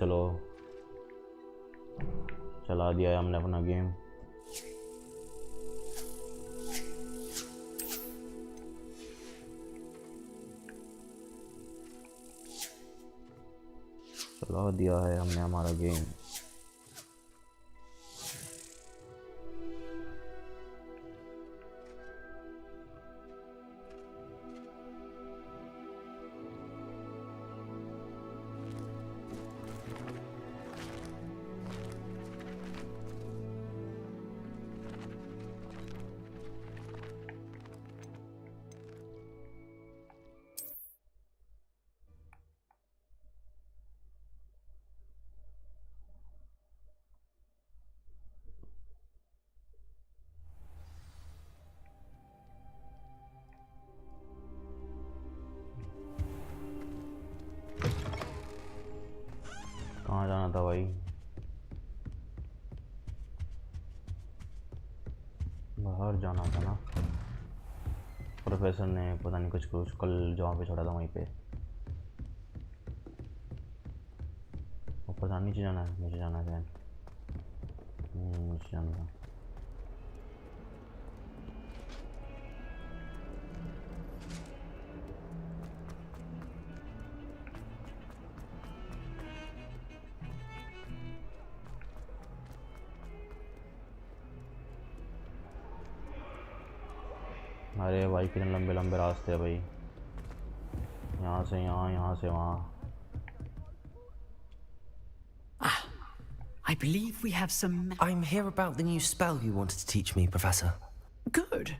चलो चला दिया है हमने अपना गेम। चला दिया है हमने हमारा गेम। कहाँ जाना था भाई? बाहर जाना था ना। प्रोफेसर ने पता नहीं कुछ कल जहाँ पे छोड़ा था वहीं पे। ऊपर जाना, नीचे जाना है, नीचे जाना है। नीचे जाना था। अरे भाई कितने लंबे लंबे रास्ते हैं भाई, यहाँ से यहाँ, यहाँ से वहाँ। I believe we have some... I'm here about the new spell you wanted to teach me, Professor. Good.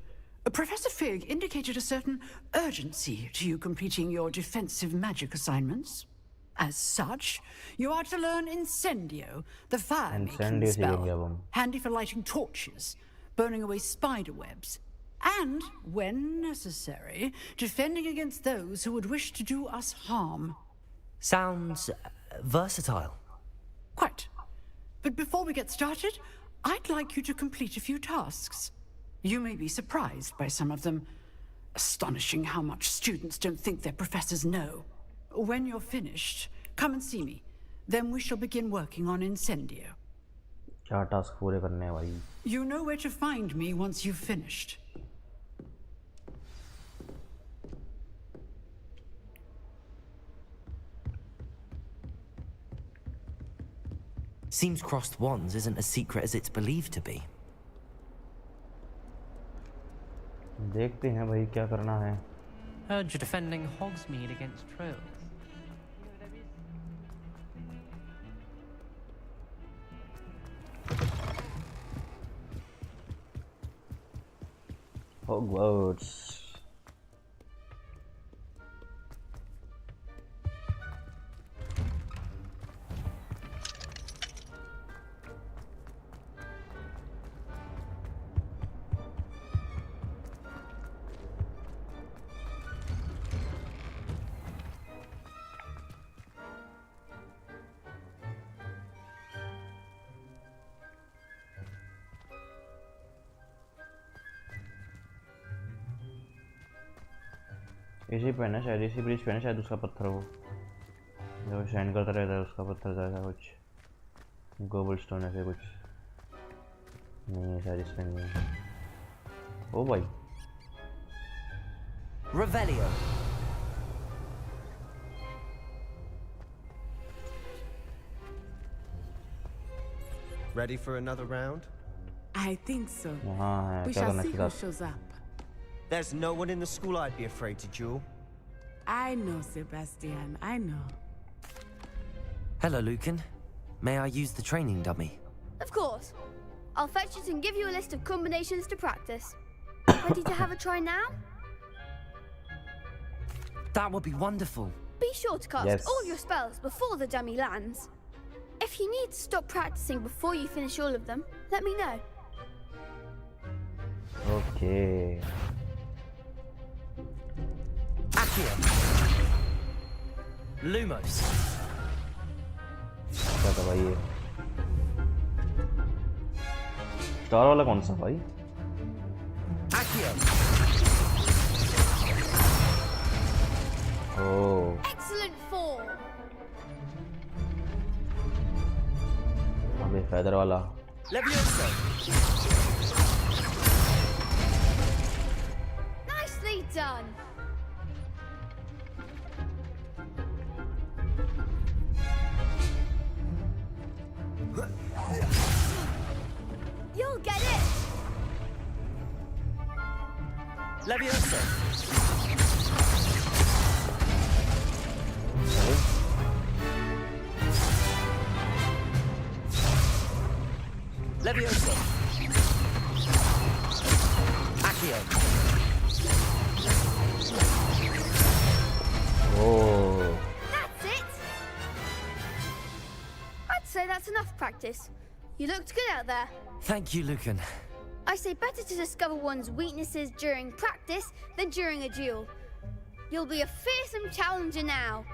Professor Fig indicated a certain urgency to you completing your defensive magic assignments. As such, you are to learn Incendio, the fire-making spell, handy for lighting torches, burning away spider webs, and, when necessary, defending against those who would wish to do us harm. Sounds versatile. Quite. But before we get started, I'd like you to complete a few tasks. You may be surprised by some of them. Astonishing how much students don't think their professors know. When you're finished, come and see me. Then we shall begin working on Incendio. क्या task पूरे करने हैं भाई? You know where to find me once you've finished. Seems crossed wands isn't as secret as it's believed to be. देखते हैं भाई क्या करना है। Heard you're defending Hogsmeade against trolls. Hogwarts. इसी पे ना शायद, इसी ब्रिज पे ना शायद उसका पत्थर वो जो शाइन करता रहता है, उसका पत्थर जैसा कुछ गोबल स्टोन ऐसे कुछ नहीं है शायद, इसमें नहीं है। ओ भाई Revelio. Ready for another round? I think so. हाँ है, We क्या shall करना see who चाहिए? shows up. There's no one in the school I'd be afraid to duel. I know, Sebastian. I know. Hello, Lucan. May I use the training dummy? Of course. I'll fetch it and give you a list of combinations to practice. Ready to have a try now? That would be wonderful. Be sure to cast Yes. all your spells before the dummy lands. If you need to stop practicing before you finish all of them, let me know. Okay. Accio. Lumos. क्या था भाई ये? Star वाला कौन सा भाई? Accio. ओह Excellent form. feather वाला. Levioso! Nicely done. You'll get it. Levioso! Levioso! Accio! Oh. That's it. I'd say that's enough practice. You looked good out there. Thank you, Lucan. I say better to discover one's weaknesses during practice than during a duel. You'll be a fearsome challenger now.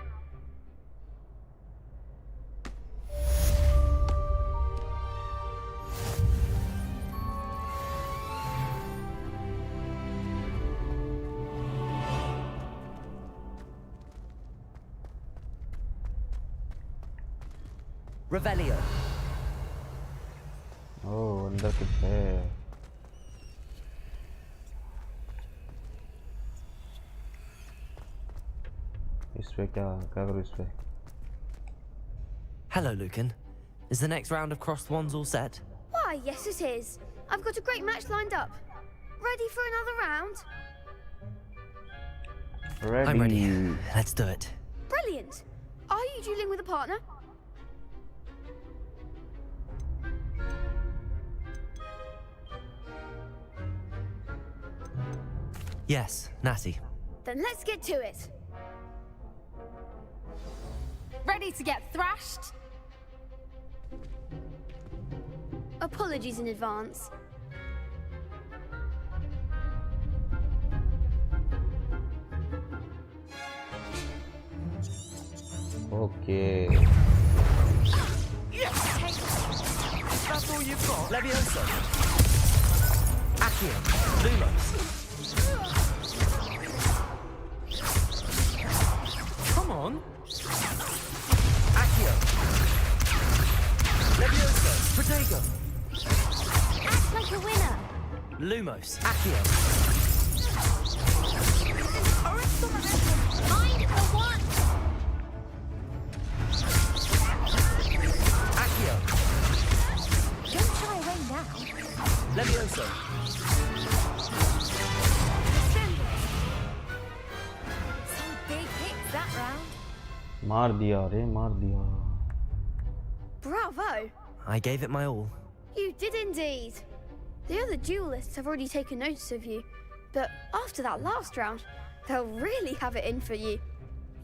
Revelio. Oh, अंदर कुछ है. इस पे क्या करूँ इस पे? Hello, Lucan. Is the next round of crossed wands all set? Why, yes it is. I've got a great match lined up. Ready for another round? Ready. I'm ready. Let's do it. Brilliant. Are you dueling with a partner? Yes, Natty. Then let's get to it. Ready to get thrashed? Apologies in advance. Okay. That's all you've got? Levioso! Accio! Lumos! Come on. Accio! Levioso! Protego. Act like a winner. Lumos. Accio! Mind the one. Accio! Don't shy away now. Levioso! Some big hits that round. मार दिया रे मार दिया. Bravo. I gave it my all. You did indeed. The other duelists have already taken notice of you, but after that last round, they'll really have it in for you.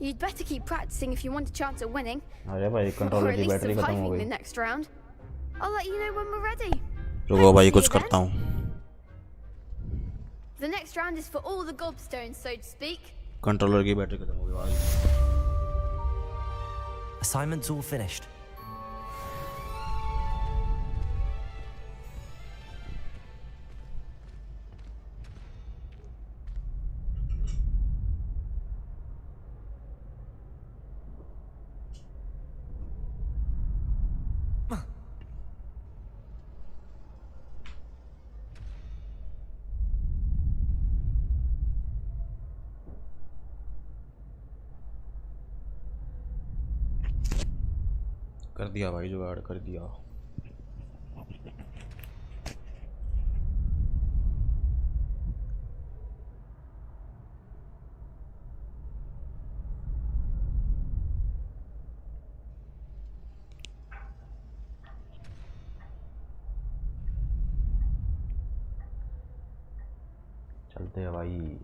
You'd better keep practicing if you want a chance at winning, अरे भाई or controller at की least battery खत्म हो surviving the गई. next round. I'll let you know when we're ready. रुको भाई Hope to कुछ see you करता हूँ. The next round is for all the gobstones, so to speak. Controller की बैटरी खत्म हो गई भाई. Assignment's all finished. कर दिया भाई जुगाड़ कर दिया. चलते हैं भाई.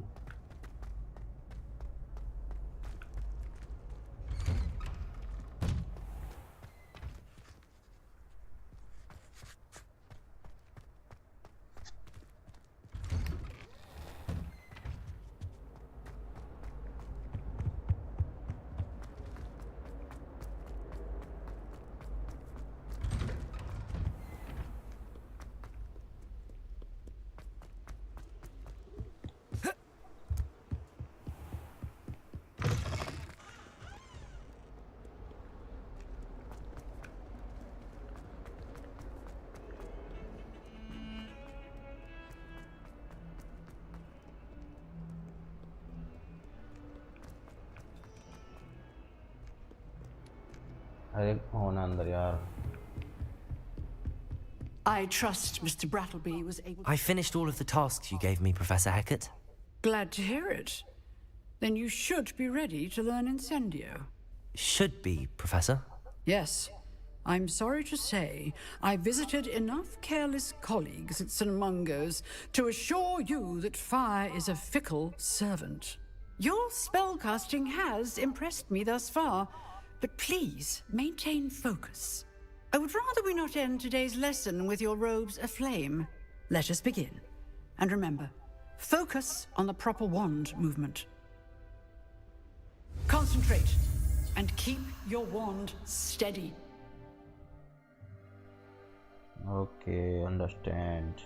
डायरेक्ट होना अंदर यार. I trust Mr. Brattleby was able. I finished all of the tasks you gave me, Professor Hecat. Glad to hear it. Then you should be ready to learn Incendio. Should be, Professor. Yes. I'm sorry to say, I visited enough careless colleagues at St. Mungo's to assure you that fire is a fickle servant. Your spellcasting has impressed me thus far, but please maintain focus. I would rather we not end today's lesson with your robes aflame. Let us begin. And remember, focus on the proper wand movement. Concentrate and keep your wand steady. Okay, understand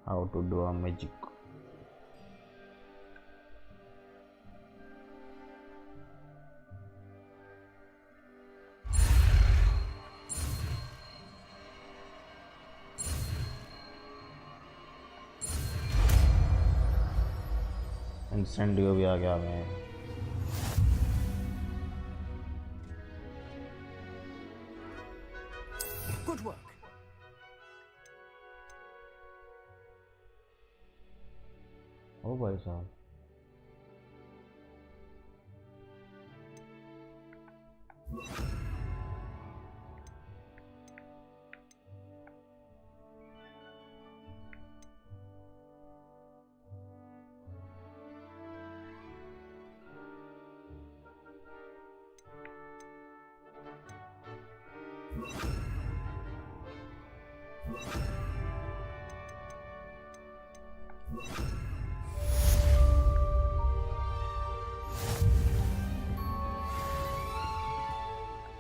how to do a magic. इंसेंडियो भी आ गया मैं. Good work. ओ भाई साहब.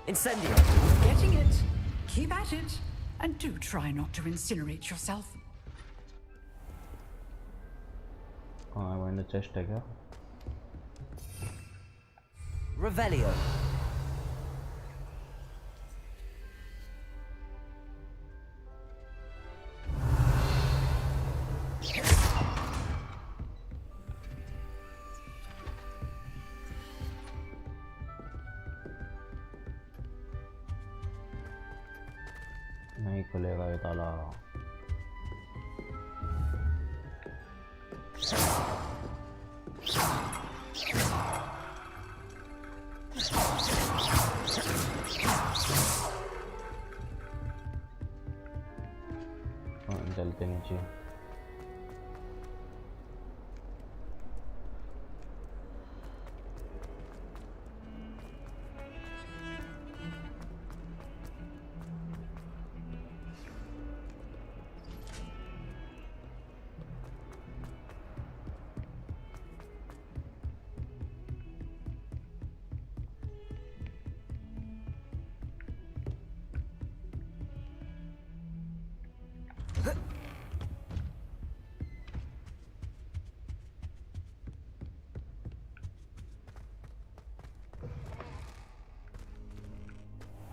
Incendio! Getting it. Keep at it. And do try not to incinerate yourself. हाँ मैंने chest है क्या? Revelio. नहीं खुलेगा ये ताला. चलते नीचे.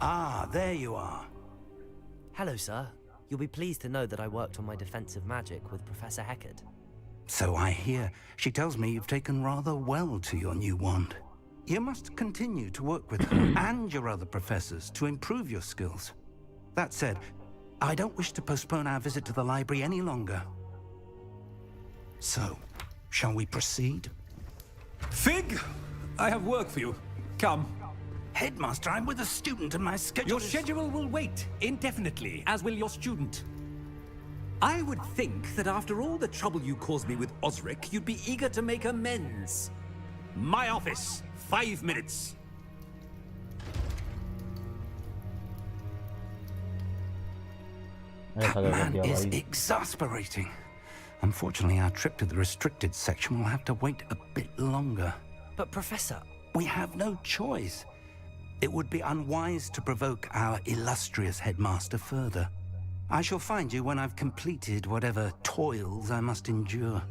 Ah, there you are. Hello, sir. You'll be pleased to know that I worked on my defensive magic with Professor Hecat. So I hear. She tells me you've taken rather well to your new wand. You must continue to work with her and your other professors to improve your skills. That said, I don't wish to postpone our visit to the library any longer. So, shall we proceed? Fig! I have work for you. Come. Headmaster, I'm with a student and my schedule Your is... schedule will wait indefinitely, as will your student. I would think that after all the trouble you caused me with Osric, you'd be eager to make amends. My office, 5 minutes. That man is exasperating. Unfortunately, our trip to the restricted section will have to wait a bit longer. But, Professor... We have no choice. It would be unwise to provoke our illustrious headmaster further. I shall find you when I've completed whatever toils I must endure.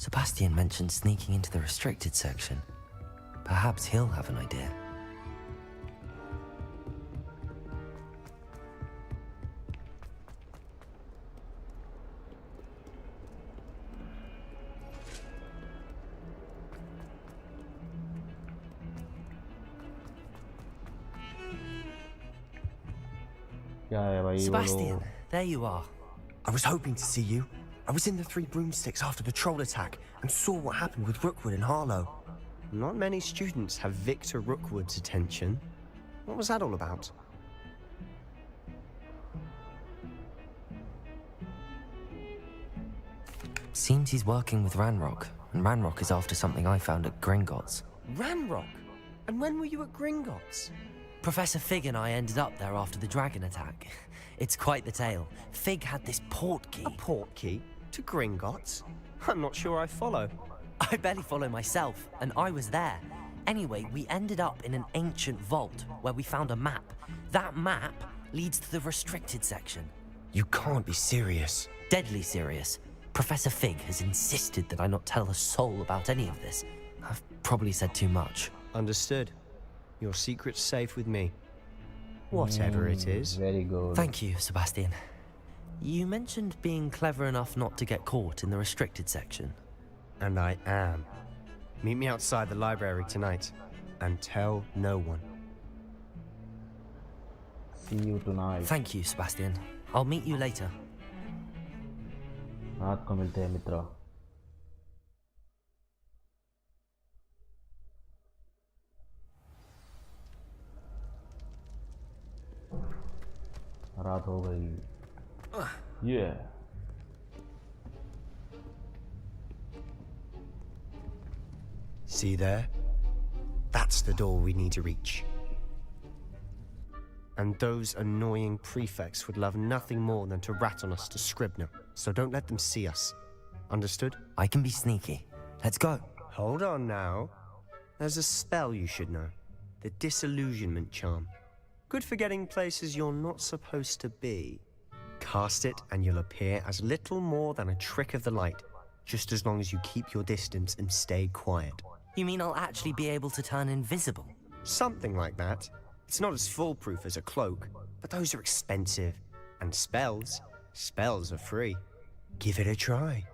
Sebastian mentioned sneaking into the restricted section. Perhaps he'll have an idea. क्या है भाई Sebastian, there you are. I was hoping to see you. I was in the Three Broomsticks after the troll attack and saw what happened with Rookwood and Harlow. Not many students have Victor Rookwood's attention. What was that all about? Seems he's working with Ranrock, and Ranrock is after something I found at Gringotts. Ranrock? And when were you at Gringotts? Professor Fig and I ended up there after the dragon attack. It's quite the tale. Fig had this port key. A port key? To Gringotts? I'm not sure I follow. I barely follow myself, and I was there. Anyway, we ended up in an ancient vault where we found a map. That map leads to the restricted section. You can't be serious. Deadly serious. Professor Fig has insisted that I not tell a soul about any of this. I've probably said too much. Understood. Your secret's safe with me. Whatever it is. Very good. Thank you, Sebastian. You mentioned being clever enough not to get caught in the restricted section. And I am. Meet me outside the library tonight. And tell no one. See you tonight. Thank you, Sebastian. I'll meet you later. रात को मिलते हैं मित्र. रात हो गई. Yeah. See there? That's the door we need to reach. And those annoying prefects would love nothing more than to rat on us to Scribner, so don't let them see us. Understood? I can be sneaky. Let's go. Hold on now. There's a spell you should know. The Disillusionment Charm. Good for getting places you're not supposed to be. Cast it and you'll appear as little more than a trick of the light, just as long as you keep your distance and stay quiet. You mean I'll actually be able to turn invisible? Something like that. It's not as foolproof as a cloak, but those are expensive. And spells are free. Give it a try.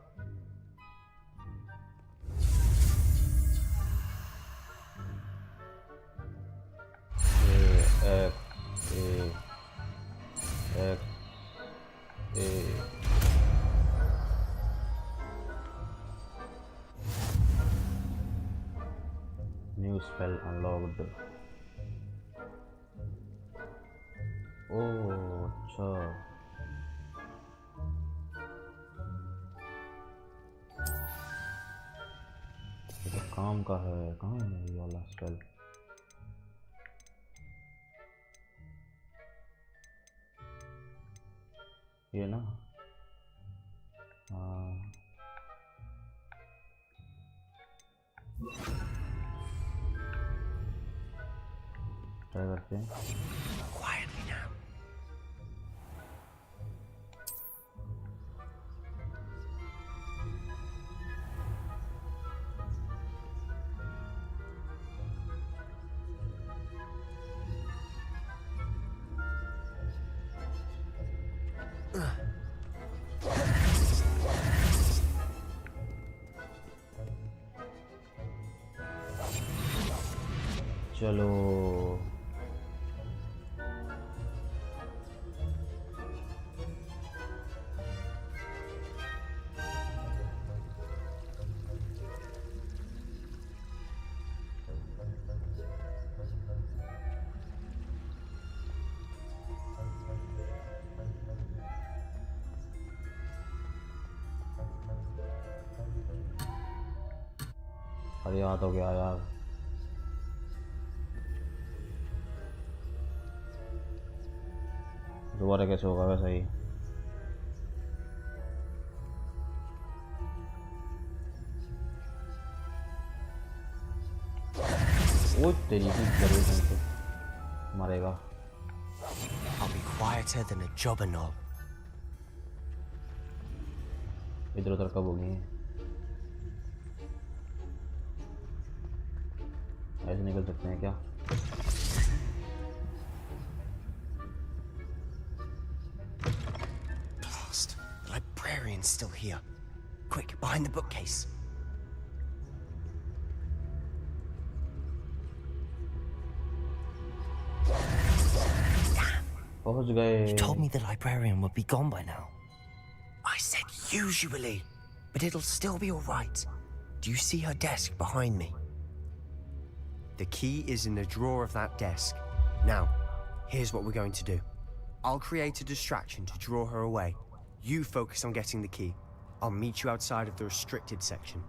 New spell unlocked. Oh, अच्छा. ये तो काम का है. कहाँ है ये वाला स्पेल? ये ना. हाँ. ट्राई करते हैं. Quietly now. चलो. अरे याद हो गया यार. दोबारा कैसे होगा वैसा ही. वो तेरी की जरूरत है. मरेगा. I'll be quieter than a jobberknoll. इधर उधर कब होगी? ऐसे निकल सकते हैं क्या? Blast! The librarian's still here. Quick, behind the bookcase. पहुंच गए। You told me the librarian would be gone by now. I said usually, but it'll still be all right. Do you see her desk behind me? The key is in the drawer of that desk. Now, here's what we're going to do. I'll create a distraction to draw her away. You focus on getting the key. I'll meet you outside of the restricted section.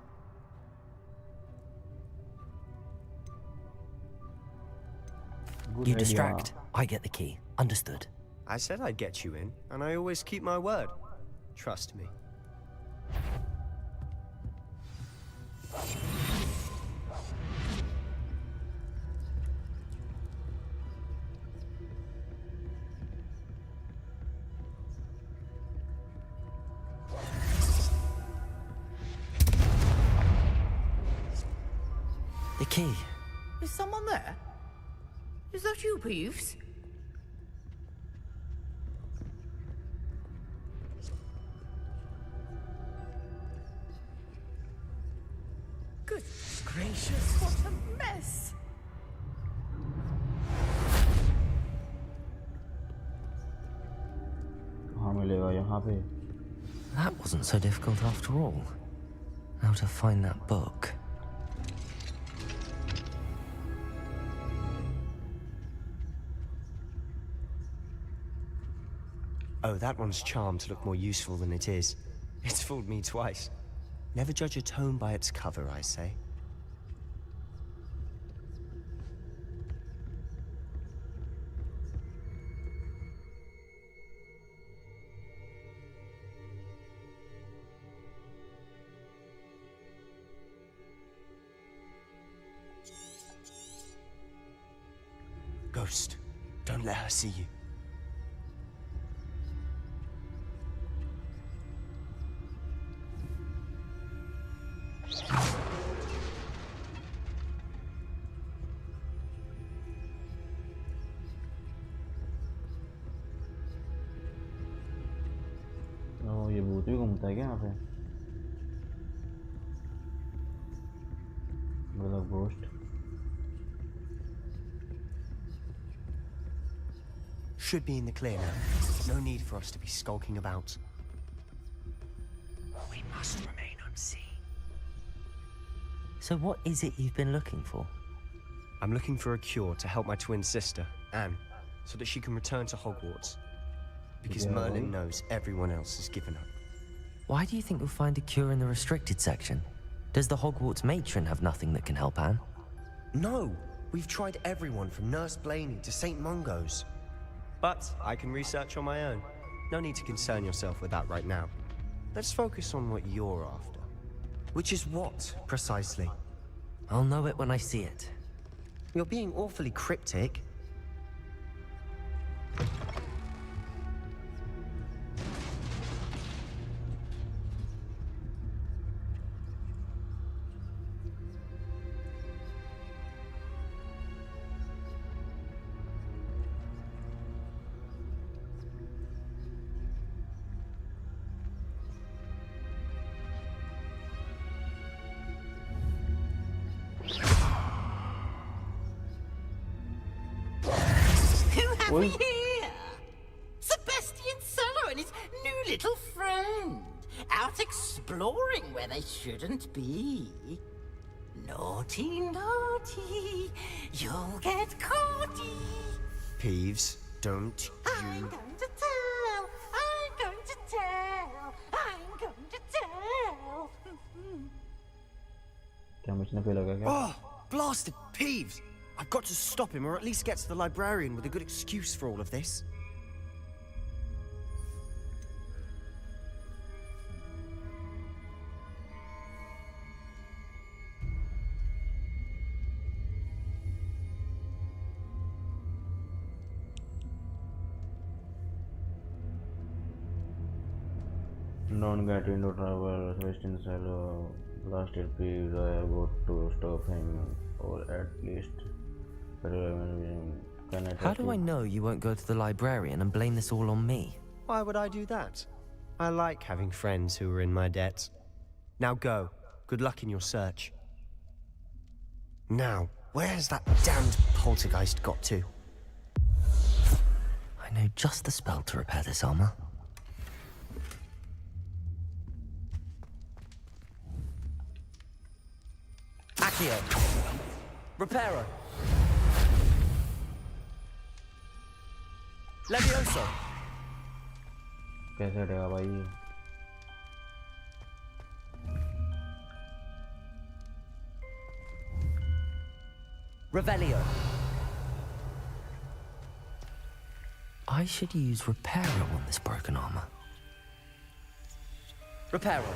You distract, I get the key. Understood. I said I'd get you in, and I always keep my word. Trust me. The key. Is someone there? Is that you, Peeves? Goodness gracious, what a mess! हाँ मिलेगा यहाँ पे। That wasn't so difficult after all. How to find that book. Oh, that one's charmed to look more useful than it is. It's fooled me twice. Never judge a tome by its cover, I say. Ghost, don't let her see you. ये भूत भी घूमता है क्या यहाँ पे? मतलब ghost. Should be in the clear now. No need for us to be skulking about. We must remain unseen. So what is it you've been looking for? I'm looking for a cure to help my twin sister, Anne, so that she can return to Hogwarts. Because Yeah. Merlin knows everyone else has given up. Why do you think you'll find a cure in the restricted section? Does the Hogwarts matron have nothing that can help Anne? No! We've tried everyone from Nurse Blaney to St. Mungo's. But I can research on my own. No need to concern yourself with that right now. Let's focus on what you're after. Which is what, precisely? I'll know it when I see it. You're being awfully cryptic. Who have we here? Sebastian Cello and his new little friend. Out exploring where they shouldn't be. Naughty, naughty. You'll get caughty. Peeves, don't I'm you... going to tell. I'm going to tell. I'm going to tell. क्या mission पे लगा क्या? Oh, blasted Peeves! I've got to stop him, or at least get to the librarian with a good excuse for all of this. Don't get into trouble, Sebastian Cello. Last LP I got to stop him, or at least. Can I How do I know you won't go to the librarian and blame this all on me? Why would I do that? I like having friends who are in my debt. Now go. Good luck in your search. Now, where's that damned poltergeist got to? I know just the spell to repair this armor. Aake. Reparo. Levioso. कैसे हटेगा भाई? Revelio. I should use Reparo on this broken armor. Reparo.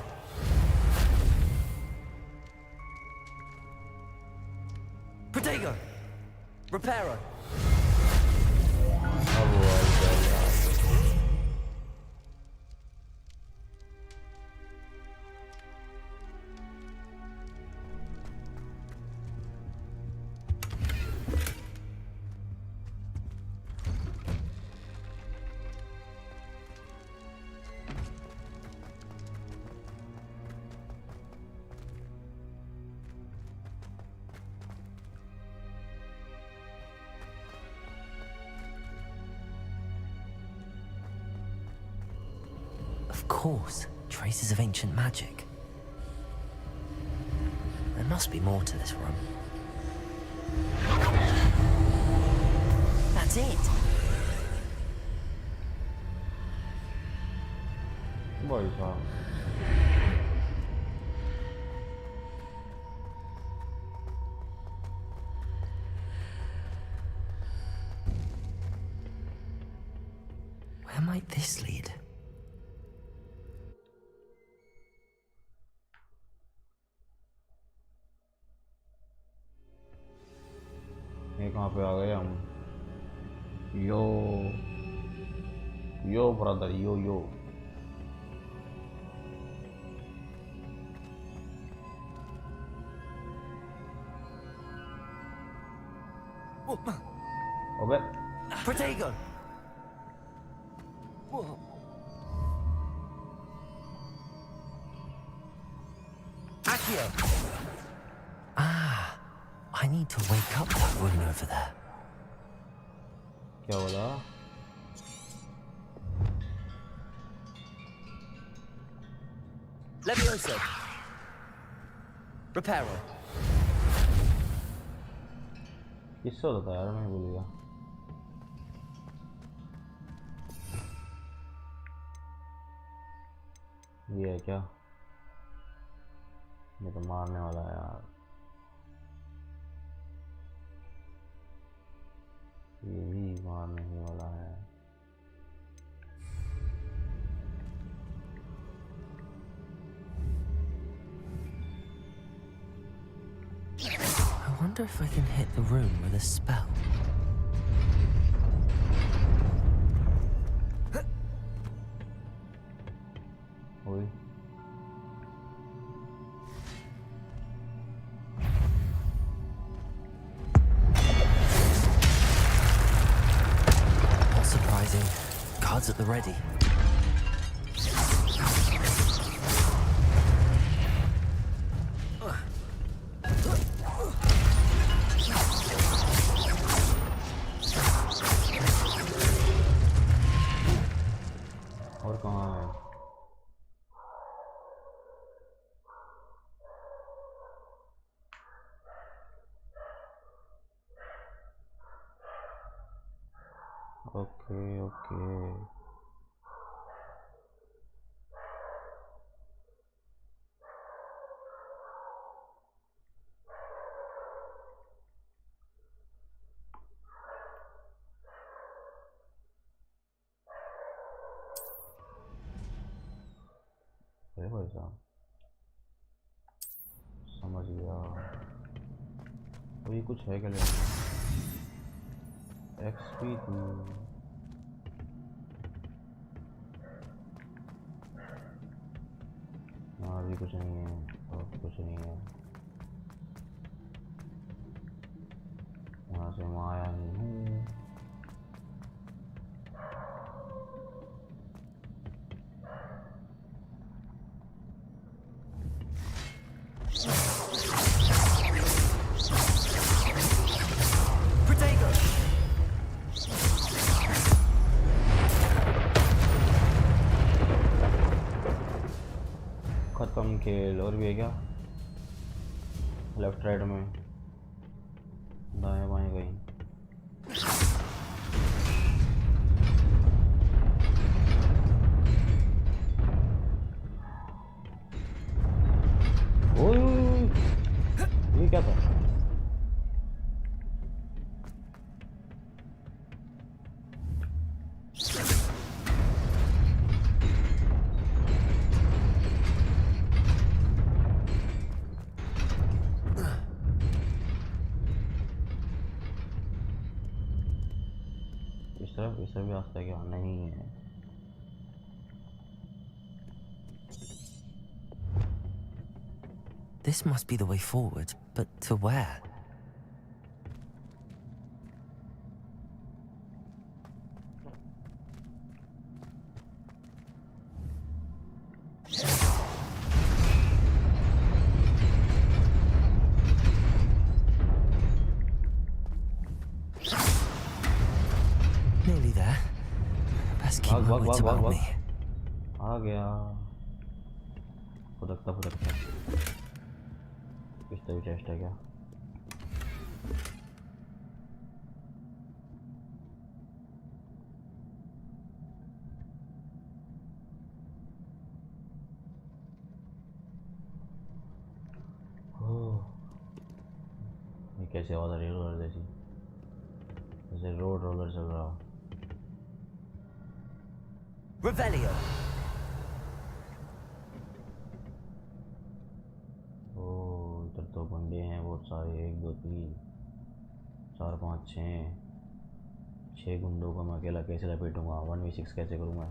Protego. Reparo. Of course, traces of ancient magic. There must be more to this room. That's it! Boy, wow. Where might this lead? ये कहाँ पे आ गए हम? यो brother, यो अबे Protego! Aake. Ah, I need to wake up that rune over there. क्या बोला? Levioso. Reparo. किससे होता था यार, मैं भूल गया. ये है क्या? ये तो मारने वाला है यार. ये भी मारने ही वाला है. I wonder if I can hit the room with a spell. Oi. Not surprising. Cards at the ready. और कहाँ है? ओके. अरे भाई साहब, समझ गया. वही कुछ है क्या लेना? XP थी. अभी कुछ नहीं है. और कुछ नहीं है। यहाँ से मैं आया नहीं हूँ। खत्म खेल। और भी है क्या? लेफ्ट राइट में, दाएं बाएं कहीं। ओए ये क्या था? इस तरफ भी रास्ता है क्या? नहीं है। This must be the way forward, but to where? Nearly there. Best keep my wits about me. आ गया। फुदकता फुदकता। किस तरह चेस्ट है क्या? ये कैसे आवाज आ रही है रोलर जैसी? जैसे रोड रोलर चल रहा हो। Revelio. ओ इधर तो बंदे हैं बहुत सारे। 1 2 3 4 5 6 गुंडों को मैं अकेला कैसे लपेटूंगा? 1v6 कैसे करूँगा?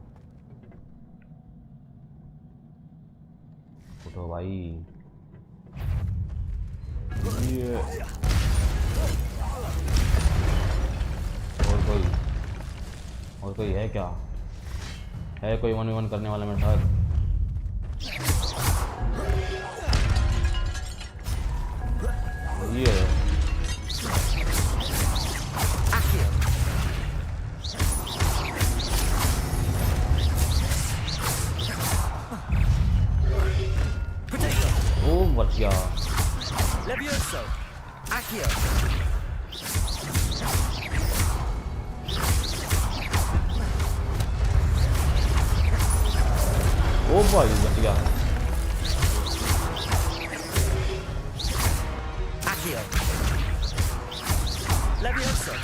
उठो भाई। ये और कोई है क्या? है कोई 1v1 करने वाला मेरे साथ? ये ओ बच गया। Levioso. Accio. ओ भाई बच गया। Accio. Levioso.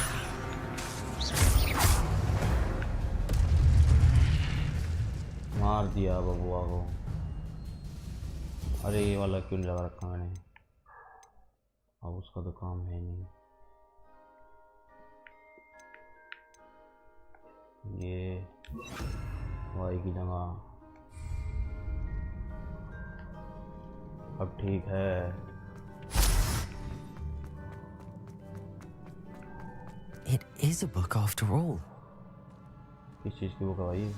मार दिया बबुआ को। अरे ये वाला क्यों नहीं लगा रखा मैंने? अब उसका तो काम है नहीं। ये वाई की जगह। अब ठीक है। It is a book after all. किस चीज़ की बुक है भाई?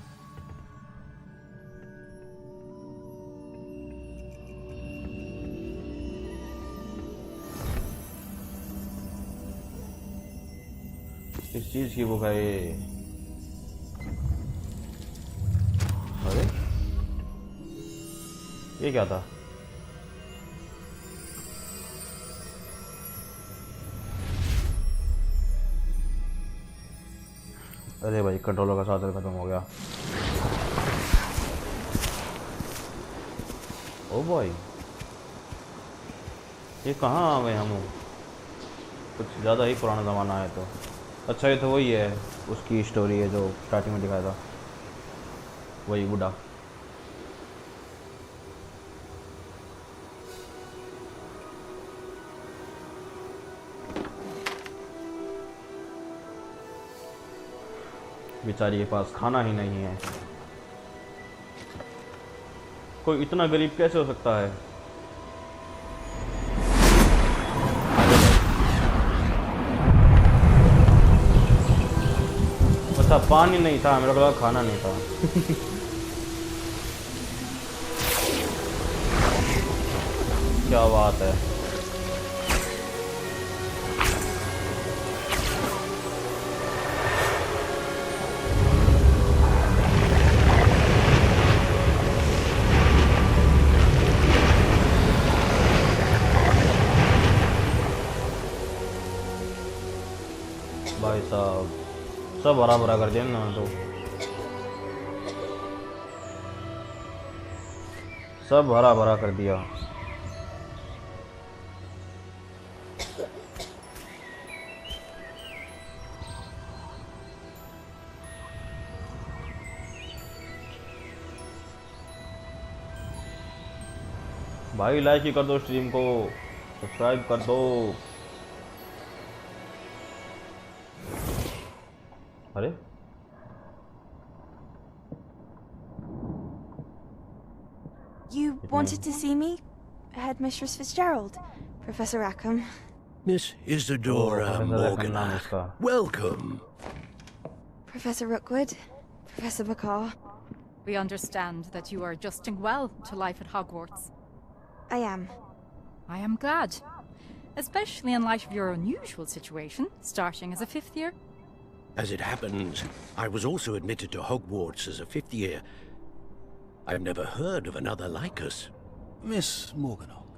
किस चीज़ की बुक है ये? अरे ये क्या था? अरे भाई कंट्रोलर का चार्जर खत्म हो गया। ओ भाई ये कहाँ आ गए हम? कुछ ज़्यादा ही पुराना ज़माना है तो। अच्छा ये तो वही है, उसकी स्टोरी है जो स्टार्टिंग में दिखाया था, वही बूढ़ा। बेचारी के पास खाना ही नहीं है। कोई इतना गरीब कैसे हो सकता है? अच्छा पानी नहीं था, मेरे को लगा खाना नहीं था। क्या बात है। भाई साहब सब हरा भरा कर दिया ना, तो सब हरा भरा कर दिया। भाई लाइक ही कर दो, स्ट्रीम को सब्सक्राइब कर दो। अरे You wanted to see me? Headmistress Fitzgerald? Professor Rackham? Miss Isadora Morgana, welcome. Professor Rookwood? Professor Bakar? We understand that you are adjusting well to life at Hogwarts. I am. I am glad. Especially in light of your unusual situation, starting as a 5th year. As it happens, I was also admitted to Hogwarts as a 5th year. I've never heard of another like us. Miss Morganock,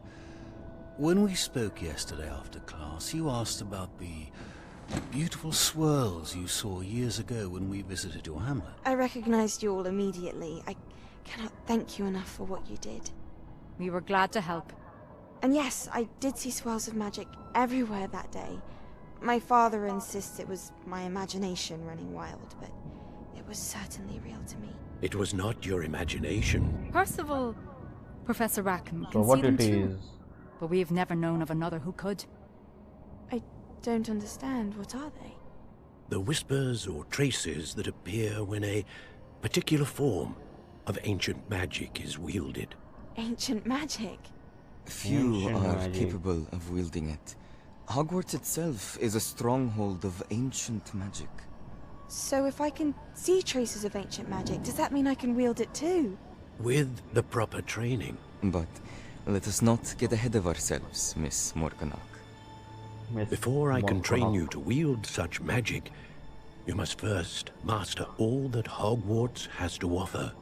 when we spoke yesterday after class, you asked about the beautiful swirls you saw years ago when we visited your hamlet. I recognized you all immediately. I cannot thank you enough for what you did. We were glad to help. And yes, I did see swirls of magic everywhere that day. My father insists it was my imagination running wild, but it was certainly real to me. It was not your imagination. Percival, Professor Rackham so can what see them it too, is? but we have never known of another who could. I don't understand. What are they? The whispers or traces that appear when a particular form of ancient magic is wielded. Ancient magic? Few Ancient are magic. capable of wielding it. Hogwarts itself is a stronghold of ancient magic. So if I can see traces of ancient magic, does that mean I can wield it too? With the proper training. But let us not get ahead of ourselves, Miss Morganock. Before I can train you to wield such magic, you must first master all that Hogwarts has to offer.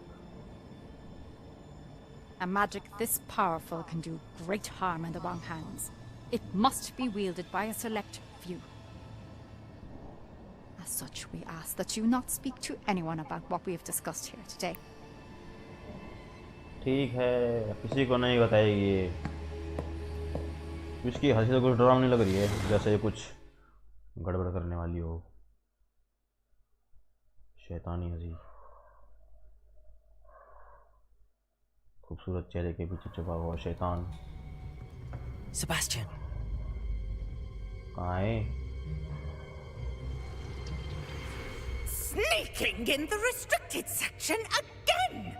A magic this powerful can do great harm in the wrong hands. It must be wielded by a select few. As such, we ask that you not speak to anyone about what we have discussed here today. ठीक है, किसी को नहीं बताएगी ये। इसकी हंसी तो कुछ डरावनी लग रही है, जैसे ये कुछ गड़बड़ करने वाली हो। शैतानी हंसी। खूबसूरत चेहरे के पीछे छुपा हुआ शैतान। Sebastian. कहाँ है? Sneaking in the restricted section again!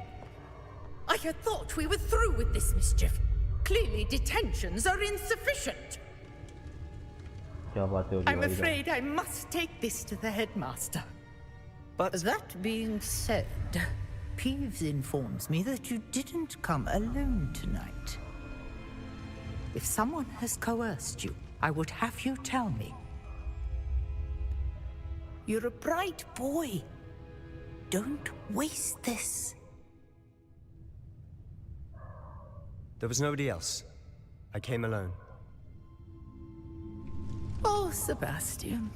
I had thought we were through with this mischief. Clearly detentions are insufficient. क्या बातें हो रही I'm भाई afraid I must take this to the headmaster. But that being said, Peeves informs me that you didn't come alone tonight. If someone has coerced you, I would have you tell me. You're a bright boy. Don't waste this. There was nobody else. I came alone. Oh, Sebastian.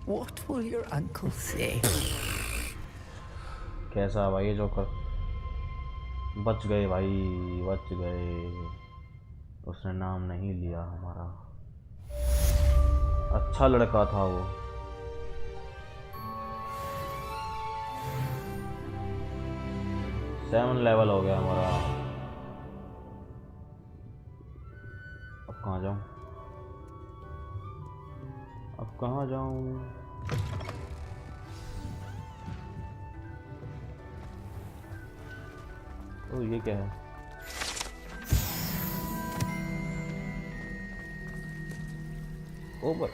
What will your uncle say? कैसा भाई joker? बच गए भाई, बच गए। उसने नाम नहीं लिया हमारा। अच्छा लड़का था वो। सेवन लेवल हो गया हमारा। अब कहाँ जाऊँ? अब कहाँ जाऊँ? ओ ये क्या है? ओवर।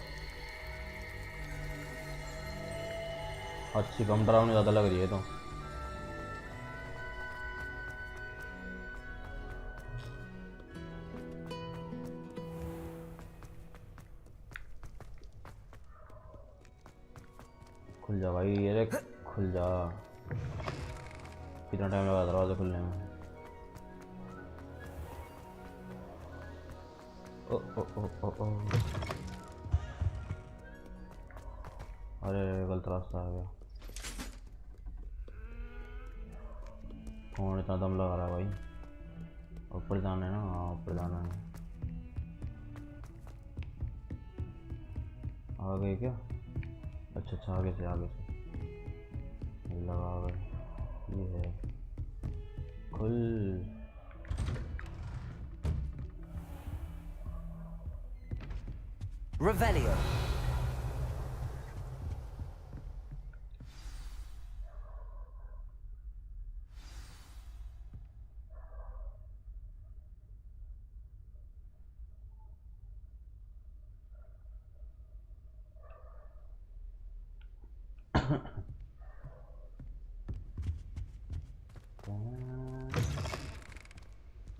अच्छी कम डरावनी ज़्यादा लग रही है तो। खुल जा भाई, अरे खुल जा। कितना टाइम लगा दरवाजा खुलने में? ओ ओ ओ ओ ओ, अरे गलत रास्ता आ गया। कौन इतना दम लगा रहा है भाई? ऊपर जाना है ना? हाँ ऊपर जाना है। आ गए क्या? अच्छा अच्छा, आगे से लगा गए। ये है, खुल। Revelio.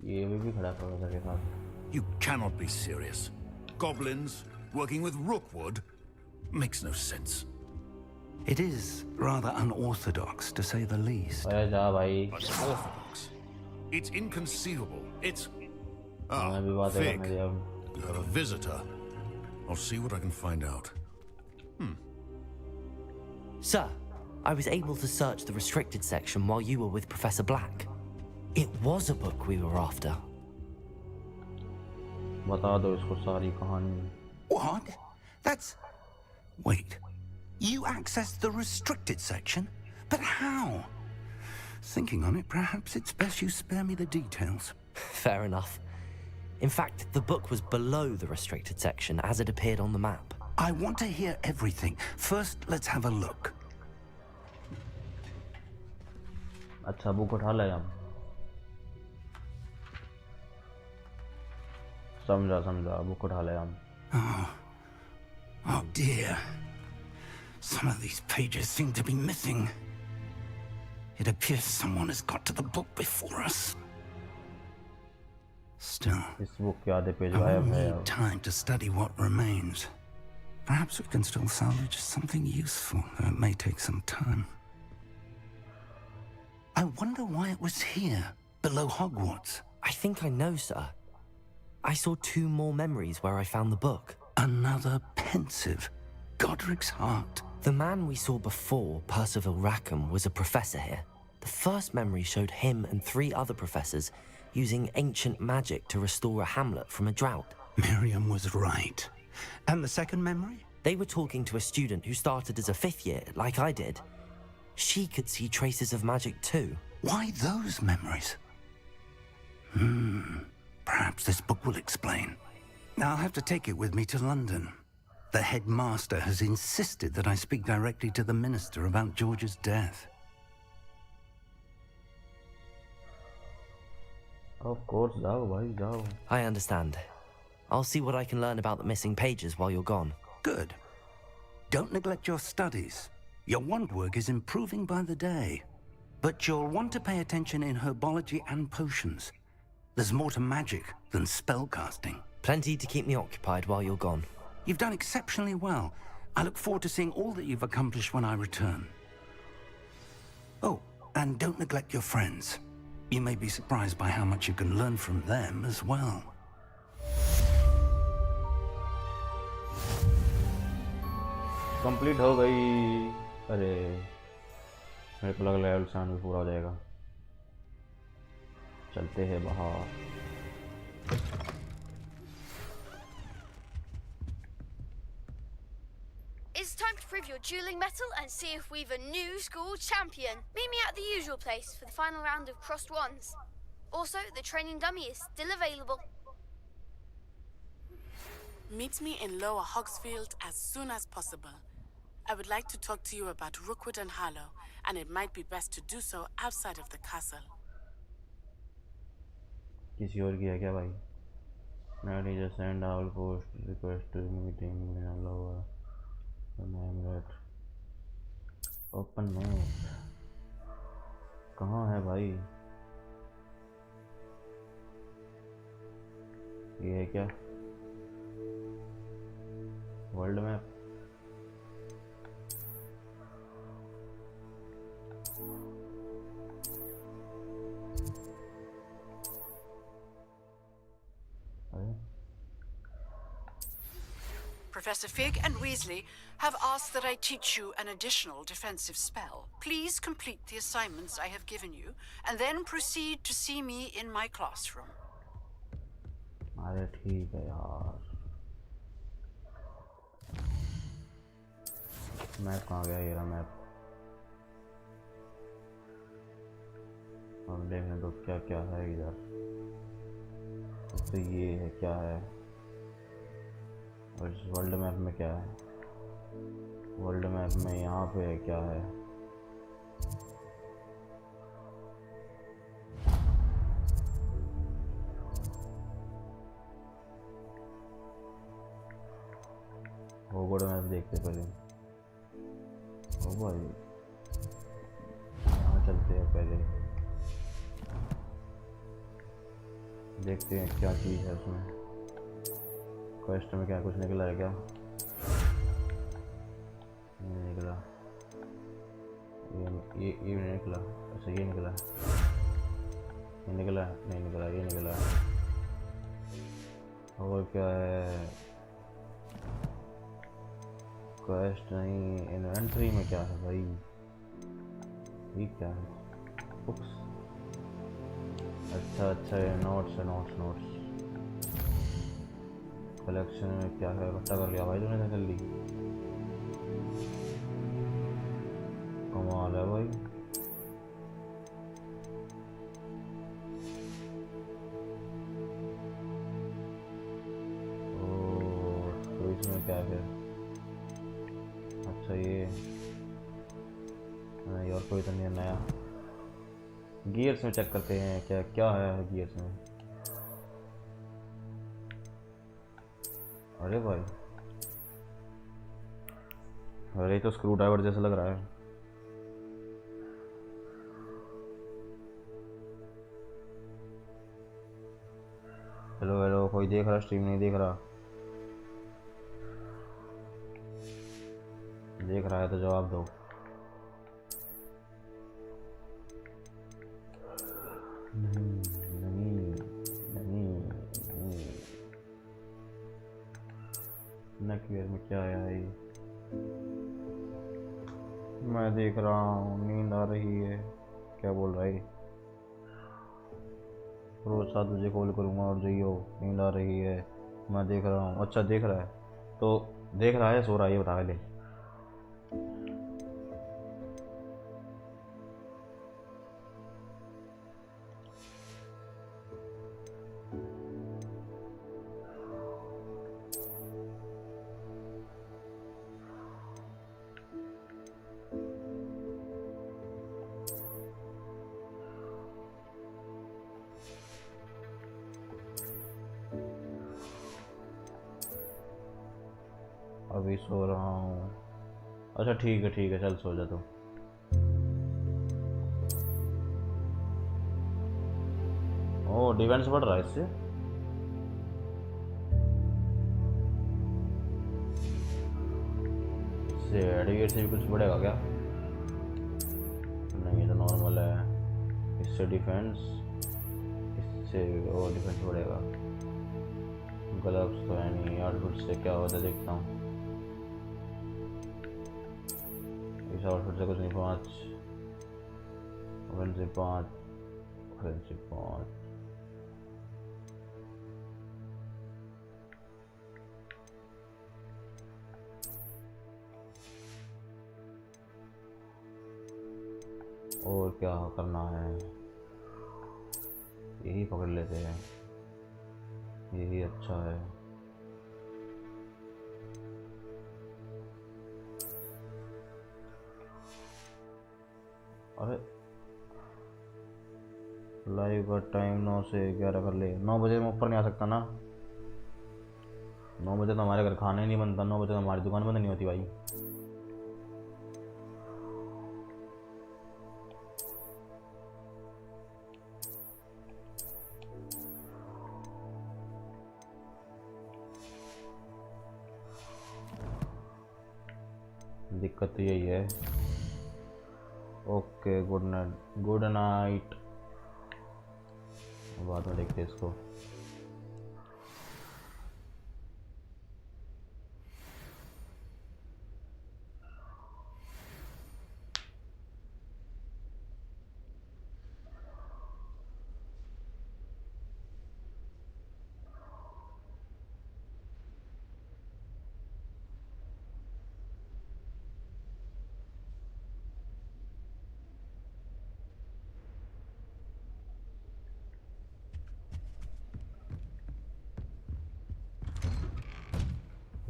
ये भी खड़ा प्रोफेसर के साथ। You cannot be serious. Goblins working with Rookwood makes no sense. It is rather unorthodox, to say the least. अरे जा भाई। Unorthodox. It's inconceivable. It's... मैं भी बात Fig. करने दिया। You have a visitor. I'll see what I can find out. Sir, I was able to search the restricted section while you were with Professor Black. It was a book we were after. बता दो इसको सारी कहानी। What? That's... Wait. You accessed the restricted section? But how? Thinking on it, perhaps it's best you spare me the details. Fair enough. In fact, the book was below the restricted section as it appeared on the map. I want to hear everything. First, let's have a look. अच्छा book उठा ले हम। समझा book उठा ले हम। Oh dear. Some of these pages seem to be missing. It appears someone has got to the book before us. Still, इस book के आधे पेज I will गायब है। need time to study what remains. Perhaps we can still salvage something useful, though it may take some time. I wonder why it was here, below Hogwarts. I think I know, sir. I saw 2 more memories where I found the book. Another pensive. Godric's heart. The man we saw before, Percival Rackham, was a professor here. The first memory showed him and 3 other professors using ancient magic to restore a hamlet from a drought. Miriam was right. And the second memory? They were talking to a student who started as a 5th year, like I did. She could see traces of magic too. Why those memories? Perhaps this book will explain. I'll have to take it with me to London. The headmaster has insisted that I speak directly to the minister about George's death. Of course, जाओ भाई जाओ। I understand. I'll see what I can learn about the missing pages while you're gone. Good. Don't neglect your studies. Your wand work is improving by the day. But you'll want to pay attention in herbology and potions. There's more to magic than spellcasting. Plenty to keep me occupied while you're gone. You've done exceptionally well. I look forward to seeing all that you've accomplished when I return. Oh, and don't neglect your friends. You may be surprised by how much you can learn from them as well. Complete हो गई। अरे मेरे को लगा level 7 भी पूरा हो जाएगा। चलते हैं बाहर। It's time to prove your dueling mettle and see if we've a new school champion. Meet me at the usual place for the final round of crossed wands. Also, the training dummy is still available. Meet me in Lower Hogsfield as soon as possible. I would like to talk to you about Rookwood and Harlow, and it might be best to do so outside of the castle. किसी और की है क्या भाई? Now he just send out post request to meeting in Lower. Open map कहाँ है भाई? ये है क्या? World map? Professor Fig and Weasley have asked that I teach you an additional defensive spell. Please complete the assignments I have given you, and then proceed to see me in my classroom. अरे ठीक है यार, map कहाँ गया? ये रहा map. अब देखने दो क्या क्या है इधर। तो ये है क्या है, और इस वर्ल्ड मैप में क्या है? वर्ल्ड मैप में यहाँ पे है क्या है? हॉगवर्ट्स मैप देखते पहले। ओ भाई यहाँ चलते हैं, पहले देखते हैं क्या चीज़ है उसमें। क्वेस्ट में क्या कुछ निकला है क्या? नहीं निकला। ये नहीं निकला। अच्छा ये निकला, ये निकला, नहीं निकला, ये निकला। और क्या है? क्वेस्ट नहीं, इन्वेंटरी में क्या है भाई? ये क्या है? बुक्स। अच्छा अच्छा, ये नोट्स है, नोट्स। कलेक्शन में क्या है? इकट्ठा कर लिया भाई तूने जल्दी। कमाल है भाई। तो इसमें क्या है? अच्छा ये नहीं, और कोई तो नहीं है नया। गियर्स में चेक करते हैं क्या क्या है गियर्स में। अरे भाई, अरे तो स्क्रू ड्राइवर जैसा लग रहा है। हेलो हेलो, कोई देख रहा? स्ट्रीम नहीं देख रहा? देख रहा है तो जवाब दो। नेकवेयर में क्या है? मैं देख रहा हूँ, नींद आ रही है। क्या बोल रहा है? रोज 7 बजे कॉल करूँगा और जाइयो, नींद आ रही है। मैं देख रहा हूँ। अच्छा देख रहा है, तो देख रहा है, सो रहा है, ये बता पहले। अभी सो रहा हूँ। अच्छा ठीक है, चल सो जा तू। ओ डिफेंस बढ़ रहा है इससे। इससे एडवेयर से भी कुछ बढ़ेगा क्या? नहीं, ये तो नॉर्मल है। इससे डिफेंस, इससे और डिफेंस बढ़ेगा। ग्लव्स तो है नहीं। आउटफिट से क्या होता है देखता हूँ। इस आउटफिट से कुछ नहीं। 5 ऑफेंसिव 5 ऑफेंसिव 5। और क्या करना है? यही पकड़ लेते हैं, यही अच्छा है। अरे लाइव का टाइम 9 से 11 कर ले। 9 बजे मैं ऊपर नहीं आ सकता ना। 9 बजे तो हमारे घर खाना ही नहीं बनता। 9 बजे तो हमारी दुकान बंद नहीं होती भाई। दिक्कत तो यही है। Okay good night, good night. बाद में देखते हैं इसको।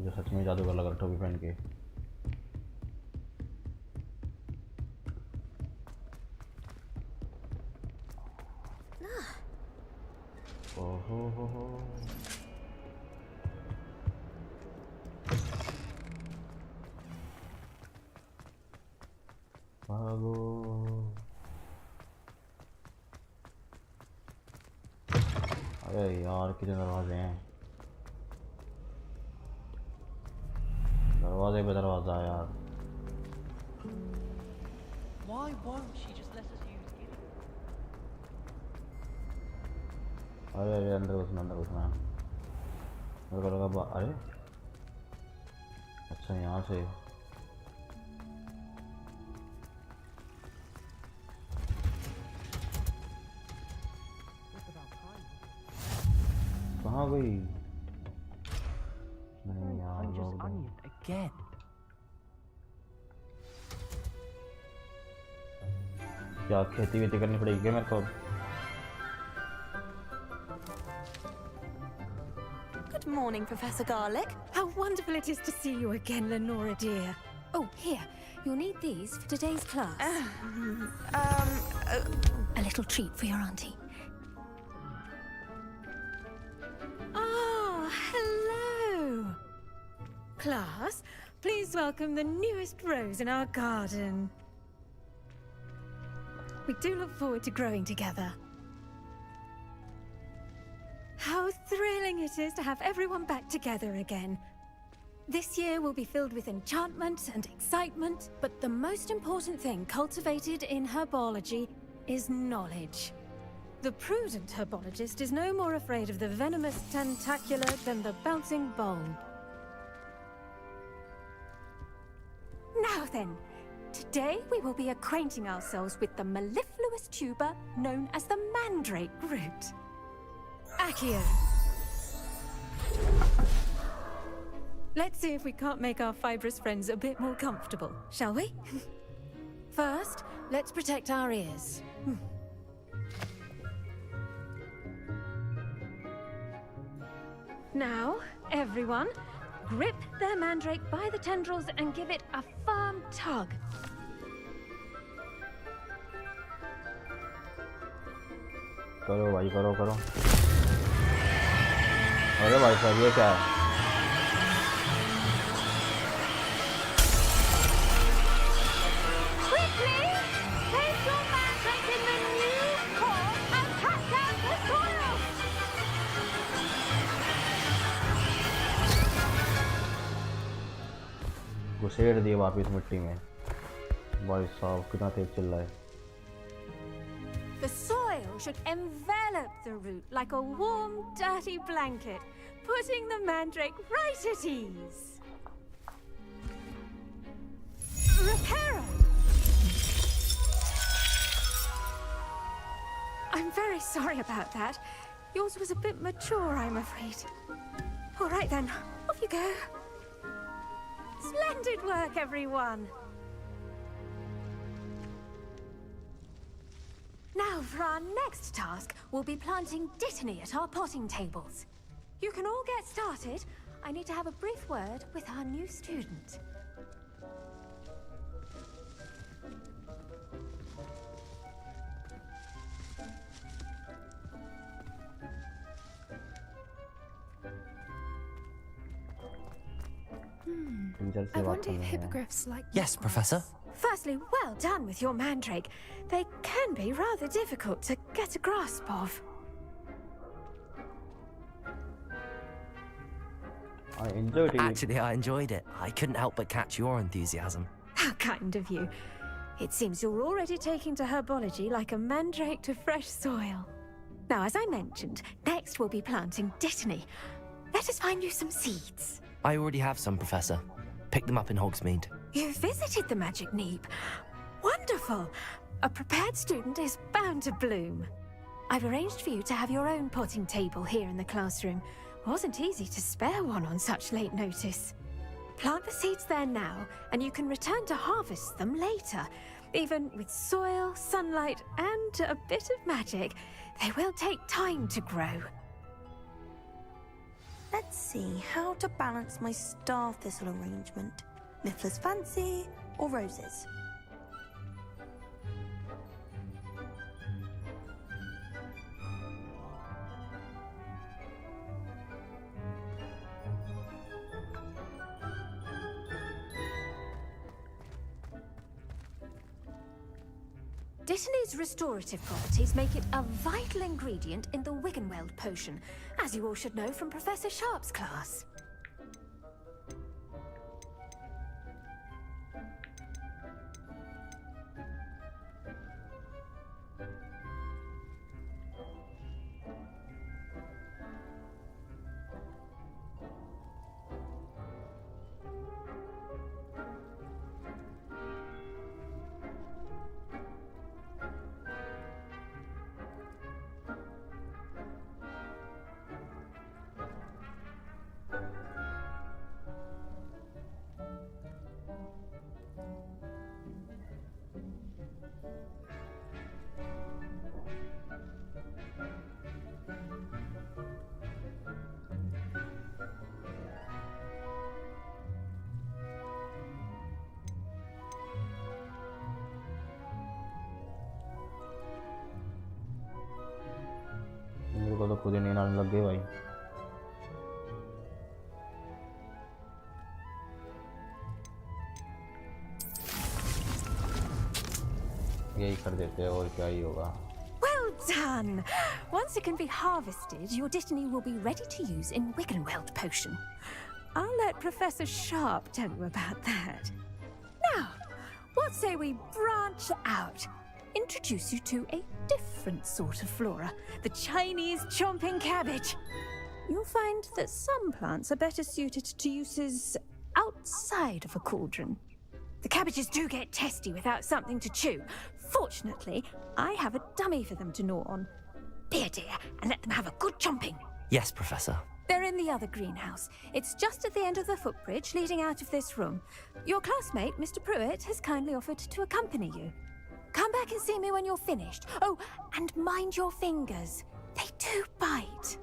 जो सच में जादूगर लग रहा टोपी पहन के। ओहो भागो। अरे यार कितने दरवाजे हैं, दरवाजे पे दरवाजा यार। Why won't she just let us use it? अरे अरे अंदर घुसना मेरे को लगा अरे अच्छा यहाँ से। कहाँ गई? नहीं यार again. क्या खेती वेती करनी पड़ेगी क्या मेरे को? Good morning, Professor Garlick. How wonderful it is to see you again, Lenora dear. Oh, here, you'll need these for today's class. A little treat for your auntie. Ah, hello. Class, please welcome the newest rose in our garden. We do look forward to growing together. How thrilling it is to have everyone back together again. This year will be filled with enchantment and excitement, but the most important thing cultivated in herbology is knowledge. The prudent herbologist is no more afraid of the venomous tentacular than the bouncing bulb. Now then, today we will be acquainting ourselves with the mellifluous tuber known as the mandrake root. Aake. Let's see if we can't make our fibrous friends a bit more comfortable, shall we? First, let's protect our ears. Now, everyone, grip their mandrake by the tendrils and give it a firm tug. करो भाई करो करो। अरे भाई साहब ये क्या है? घुसेड़ दिए वापिस मिट्टी में। भाई साहब कितना तेज चल रहा है। The soil should envelop the root like a warm, dirty blanket, putting the mandrake right at ease. Reparo! I'm very sorry about that. Yours was a bit mature, I'm afraid. All right then, off you go. Splendid work, everyone! Now, for our next task, we'll be planting dittany at our potting tables. You can all get started. I need to have a brief word with our new student. I wonder if hippogriffs like... Yes, Professor. Firstly, well done with your mandrake. They can be rather difficult to get a grasp of. I enjoyed it. Actually, I enjoyed it. I couldn't help but catch your enthusiasm. How kind of you. It seems you're already taking to herbology like a mandrake to fresh soil. Now, as I mentioned, next we'll be planting dittany. Let us find you some seeds. I already have some, Professor. Picked them up in Hogsmeade. You visited the Magic Neep. Wonderful. A prepared student is bound to bloom. I've arranged for you to have your own potting table here in the classroom. Wasn't easy to spare one on such late notice. Plant the seeds there now, and you can return to harvest them later. Even with soil, sunlight, and a bit of magic, they will take time to grow. Let's see how to balance my star thistle arrangement. Miffler's Fancy or roses? Dittany's restorative properties make it a vital ingredient in the Wiggenweld potion, as you all should know from Professor Sharp's class. मेरे को तो खुद ही नींद आने लग गई भाई। यही कर देते हैं और क्या ही होगा। Well done! Once it can be harvested, your dittany will be ready to use in Wiggenweld potion. I'll let Professor Sharp tell you about that. Now, what say we branch out? Introduce you to a different sort of flora, the Chinese chomping cabbage. You'll find that some plants are better suited to uses outside of a cauldron. The cabbages do get testy without something to chew. Fortunately, I have a dummy for them to gnaw on. Be a dear and let them have a good chomping. Yes, Professor. They're in the other greenhouse. It's just at the end of the footbridge leading out of this room. Your classmate, Mr. Pruitt, has kindly offered to accompany you. Come back and see me when you're finished. Oh, and mind your fingers. They do bite.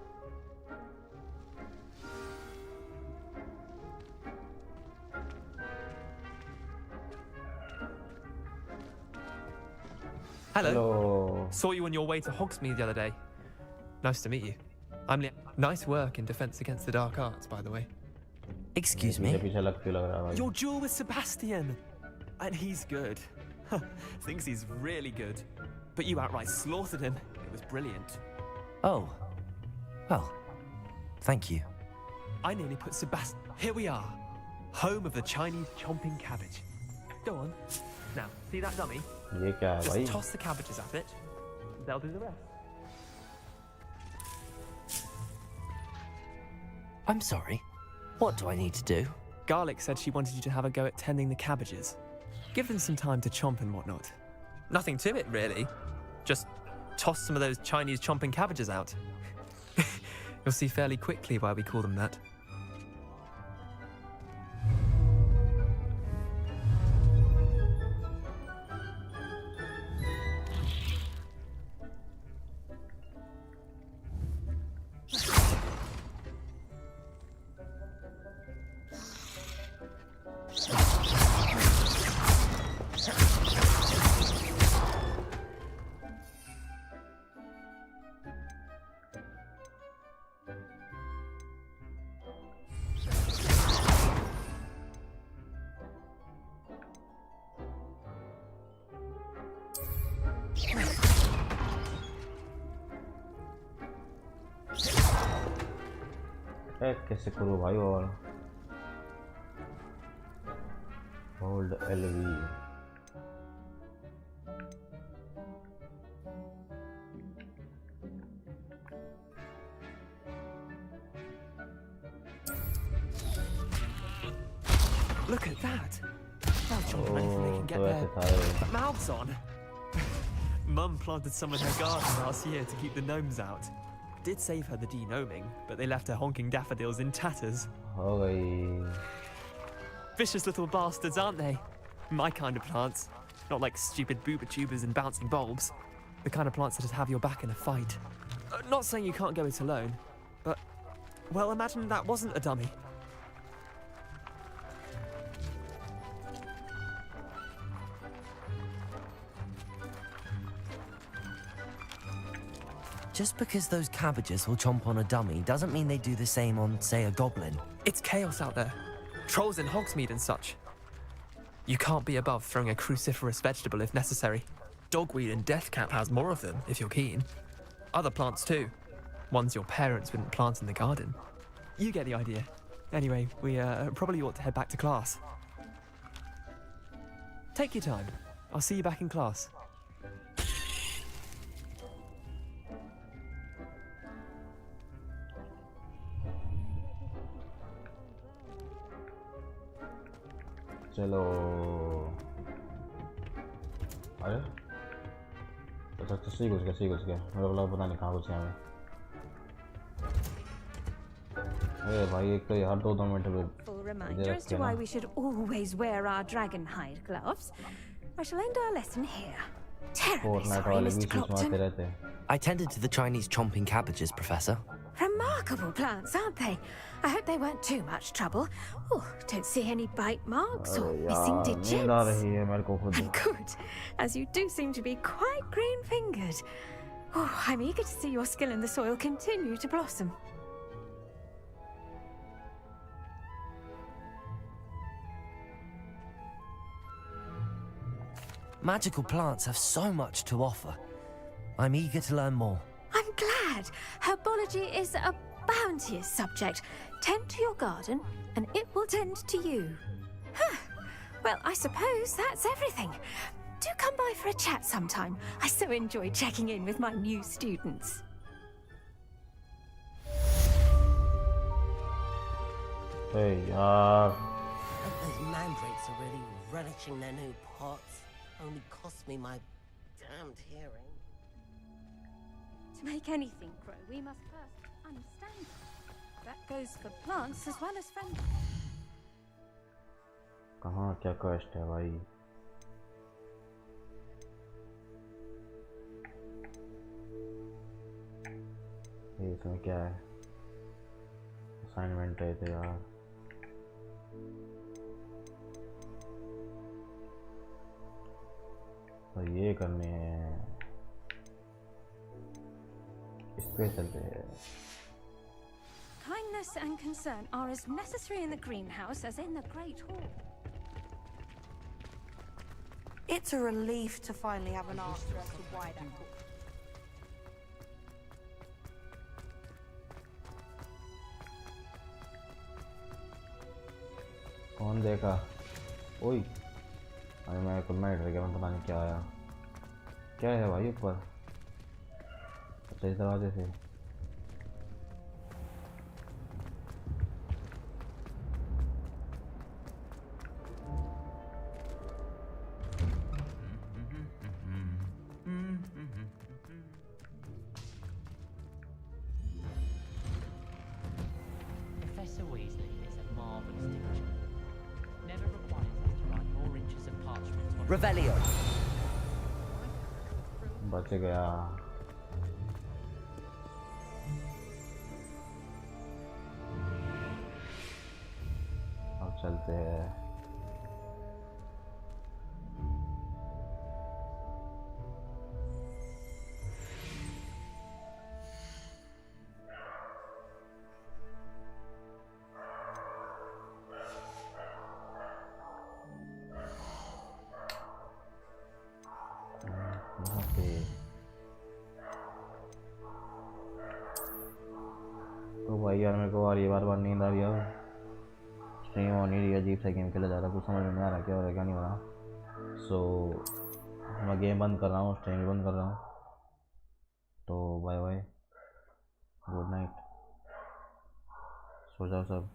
Hello. Saw you on your way to Hogsmeade the other day. Nice to meet you. I'm Liam. Nice work in Defense Against the Dark Arts, by the way. Excuse me? Your duel with Sebastian. And he's good. Thinks he's really good. But you outright slaughtered him. It was brilliant. Oh. Well, thank you. I nearly put Sebastian... Here we are. Home of the Chinese chomping cabbage. Go on. Now, see that dummy? ये क्या है भाई? Just toss the cabbages at it. They'll do the rest. I'm sorry. What do I need to do? Garlic said she wanted you to have a go at tending the cabbages. Give them some time to chomp and whatnot. Nothing to it, really. Just toss some of those Chinese chomping cabbages out. You'll see fairly quickly why we call them that. कैसे करूँ भाई? और Hold LV. Look at that! They'll chomp on anything they can get their mouths on. Mum planted some in her garden last year to keep the gnomes out. Did save her the de-gnoming, but they left her honking daffodils in tatters. हो गई. Vicious little bastards, aren't they? My kind of plants. Not like stupid booba tubers and bouncing bulbs. The kind of plants that just have your back in a fight. Not saying you can't go it alone, but, well, imagine that wasn't a dummy. Just because those cabbages will chomp on a dummy doesn't mean they do the same on, say, a goblin. It's chaos out there. Trolls in Hogsmeade and such. You can't be above throwing a cruciferous vegetable if necessary. Dogweed and deathcap has more of them, if you're keen. Other plants too. Ones your parents wouldn't plant in the garden. You get the idea. Anyway, we probably ought to head back to class. Take your time. I'll see you back in class. चलो. अरे तो सही घुस गया मेरा वाला पता नहीं कहाँ घुस गया मैं. अरे भाई एक तो यार 2 मिनट में. Full reminder as to why we should always wear our dragon hide gloves. I shall end our lesson here. Terribly sorry, Mr. Clopton. I tended to the Chinese chomping cabbages, Professor. Remarkable plants, aren't they? I hope they weren't too much trouble. Oh, don't see any bite marks or missing digits. And good, as you do seem to be quite green-fingered. Oh, I'm eager to see your skill in the soil continue to blossom. Magical plants have so much to offer. I'm eager to learn more. I'm glad. Herbology is a bounteous subject. Tend to your garden, and it will tend to you. Huh. Well, I suppose that's everything. Do come by for a chat sometime. I so enjoy checking in with my new students. Hey, Those mandrakes are really relishing their new pots. Only cost me my damned hearing. To make anything grow, we must first understand it. That goes for plants as well as friends. कहाँ क्या कष्ट है भाई. ये इसमें क्या है? Assignment है तो यार. तो ये करने हैं. इस पे चलते हैं. Kindness and concern are as necessary in the greenhouse as in the Great Hall. It's a relief to finally have an answer as to why that happened. कौन देखा? ओए अरे मैं खुलना ही डर गया. मैं पता नहीं क्या आया. क्या है भाई ऊपर? अच्छा इस दरवाजे से. Professor Weasley is a marvelous teacher. Never requires us to write more inches of parchment. Revelio. बच गया. अब चलते हैं. तो भाई यार मेरे को बार नींद आ रही है. स्ट्रीम हो नहीं रही है, अजीब सा गेम खेला जा रहा है, कुछ समझ में नहीं आ रहा क्या हो रहा है क्या नहीं हो रहा। सो मैं गेम बंद कर रहा हूँ, स्ट्रीम बंद कर रहा हूँ। तो बाय बाय, गुड नाइट, सो जाओ सब।